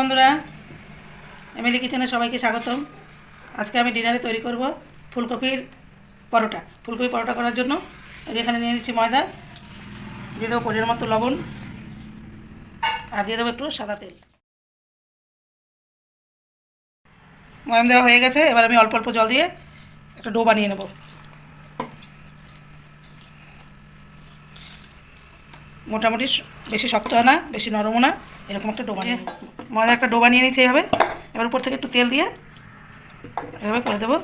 বন্ধুরা, এমএলএ কিচেনে সবাইকে স্বাগতম। আজকে আমি ডিনারে তৈরি করব ফুলকপির পরোটা। ফুলকপি পরোটা করার জন্য এখানে নিয়ে নিচ্ছি ময়দা, দিয়ে দেবো পরিমাণ মতো লবণ, আর দিয়ে দেবো একটু সাদা তেল। ময়াম দেওয়া হয়ে গেছে, এবার আমি অল্প অল্প জল দিয়ে একটা ডো বানিয়ে নেব। মোটামুটি বেশি শক্ত না, বেশি নরমও না, এরকম একটা ডো বানিয়ে ময়দা একটা ডো বানিয়ে নিচ্ছি এইভাবে। এবার উপর থেকে একটু তেল দিয়ে এভাবে করে দেবো।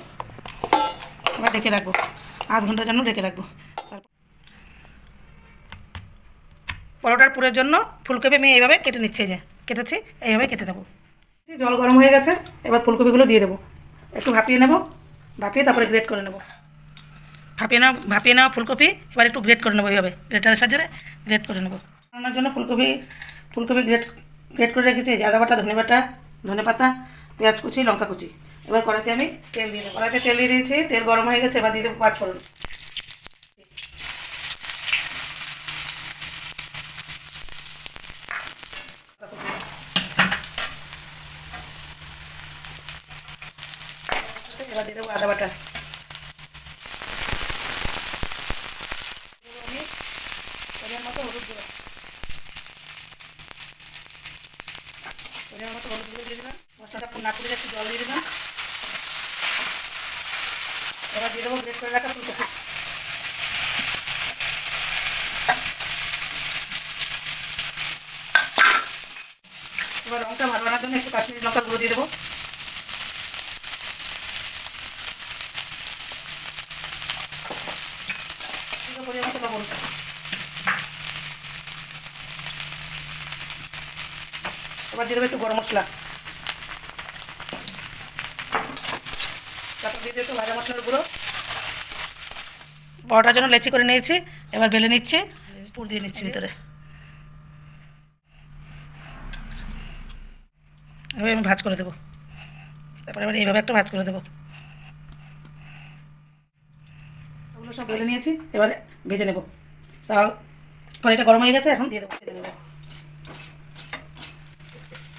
এবার ঢেকে রাখবো, আধ ঘন্টার জন্য ঢেকে রাখবো। পরোটার পুরের জন্য ফুলকপি আমি এইভাবে কেটে নিচ্ছি, যে কেটেছি এইভাবে কেটে নেবো। জল গরম হয়ে গেছে, এবার ফুলকপিগুলো দিয়ে দেবো। একটু ভাপিয়ে নেব, ভাপিয়ে তারপরে গ্রেট করে নেব। ভাপিয়ে নেওয়া ফুলকপি এবার একটু গ্রেট করে নেবো, এইভাবে গ্রেটারের সাহায্যে গ্রেট করে নেবো। রান্নার জন্য ফুলকপি গ্রেট করে রেখেছি। আদা বাটা, ধনে পাতা, পেঁয়াজ কুচি, লঙ্কা কুচি। এবার কড়াইতে আমি তেল দিয়ে দেবো। কড়াইতে তেল দিয়ে দিয়েছি, তেল গরম হয়ে গেছে। এবার দিয়ে দেবো পাঁচফোড়ন। এবার দিয়ে দেবো আদা বাটা। আমি পরিমাণ মতো হলুদ দেবো, পরিমাণ মতো হলুদ দিয়ে দিলাম। মশলাটা না পুড়ে একটু জল দিয়ে দিলাম। এবার দিয়ে দেবো গ্রেট করে রাখা ফুলকপি। এবার রঙটা ভালো আনার জন্য একটু কাশ্মীরি লঙ্কার গুঁড়ো দিয়ে দেবো। পরিমাণ মতো লবণ। এবার দিয়ে দেবো একটু গরম মশলা, তারপর দিয়ে দেবো একটু ভাজা মশলার গুঁড়ো। পরোটার জন্য লেচি করে নিয়েছি, এবার বেলে নিচ্ছি, পুর দিয়ে নিচ্ছি ভিতরে। এবার আমি ভাজ করে দেবো, তারপরে এবার এইভাবে একটা ভাজ করে দেবো। ওগুলো সব বেলে নিয়েছি, এবার ভেজে নেব। তা কড়াইটা গরম হয়ে গেছে, এখন দিয়ে দেবো, ভেজে নেব।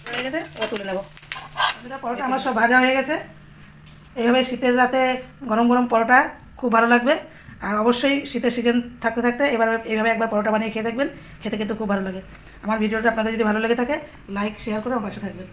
হয়ে গেছে, এবার তুলে নেবো। পরোটা আমার সব ভাজা হয়ে গেছে। এইভাবে শীতের রাতে গরম গরম পরোটা খুব ভালো লাগবে। আর অবশ্যই শীতের সিজন থাকতে থাকতে এবার এইভাবে একবার পরোটা বানিয়ে খেয়ে দেখবেন, খেতে কিন্তু খুব ভালো লাগে। আমার ভিডিওটা আপনাদের যদি ভালো লেগে থাকে, লাইক শেয়ার করে আমার পাশে থাকবেন।